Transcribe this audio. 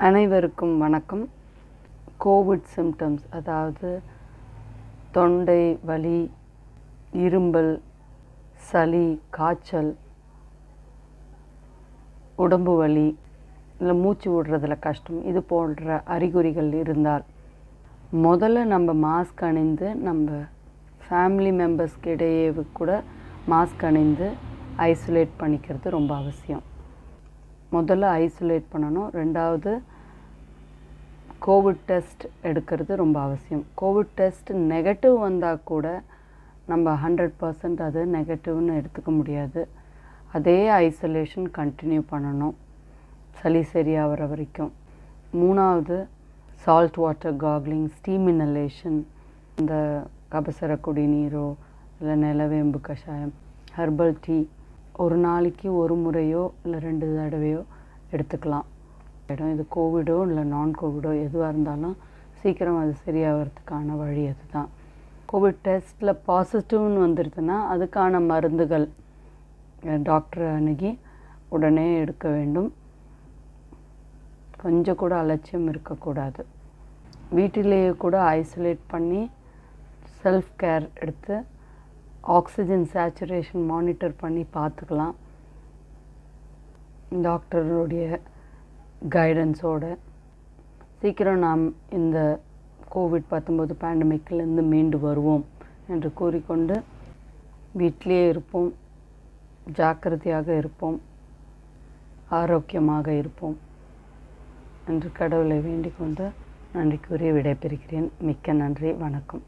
அனைவருக்கும் வணக்கம். Covid symptoms, அதாவது தொண்டை வலி, இரும்பல், சளி, காய்ச்சல், உடம்பு வலி, இல்லை மூச்சு விடுறதுல கஷ்டம், இது போன்ற அறிகுறிகள் இருந்தால் முதல்ல நம்ம மாஸ்க் அணிந்து நம்ம ஃபேமிலி மெம்பர்ஸ்க்கு இடையே கூட மாஸ்க் அணிந்து ஐசோலேட் பண்ணிக்கிறது ரொம்ப அவசியம். முதல்ல ஐசோலேட் பண்ணணும். ரெண்டாவது கோவிட் டெஸ்ட் எடுக்கிறது ரொம்ப அவசியம். கோவிட் டெஸ்ட் நெகட்டிவ் வந்தால் கூட நம்ம 100% அது நெகட்டிவ்னு எடுத்துக்க முடியாது. அதே ஐசோலேஷன் கண்டினியூ பண்ணணும் சளி சரியாகிற வரைக்கும். மூணாவது salt water gargling, steam inhalation, இந்த கபசர குடிநீரோ இல்லை நிலவேம்பு கஷாயம், ஹெர்பல் டீ ஒரு நாளைக்கு ஒரு முறையோ இல்லை 2 தடவையோ எடுத்துக்கலாம். இது கோவிடோ இல்லை நான் கோவிடோ எதுவாக இருந்தாலும் சீக்கிரம் அது சரியாகிறதுக்கான வழி அதுதான். கோவிட் டெஸ்ட்டில் பாசிட்டிவ்னு வந்துடுதுன்னா அதுக்கான மருந்துகள் டாக்டரை அணுகி உடனே எடுக்க வேண்டும். கொஞ்சம் கூட அலட்சியம் இருக்கக்கூடாது. வீட்டிலேயே கூட ஐசோலேட் பண்ணி செல்ஃப் கேர் எடுத்து ஆக்சிஜன் சேச்சுரேஷன் மானிட்டர் பண்ணி பார்த்துக்கலாம். டாக்டருடைய கைடன்ஸோடு சீக்கிரம் நாம் இந்த கோவிட்-19 பேண்டமிக்லேருந்து மீண்டு வருவோம் என்று கூறிக்கொண்டு வீட்டிலே இருப்போம், ஜாக்கிரதையாக இருப்போம், ஆரோக்கியமாக இருப்போம் என்று கடவுளை வேண்டிக் கொண்டு நன்றி கூறி விடைபெறுகிறேன். மிக்க நன்றி. வணக்கம்.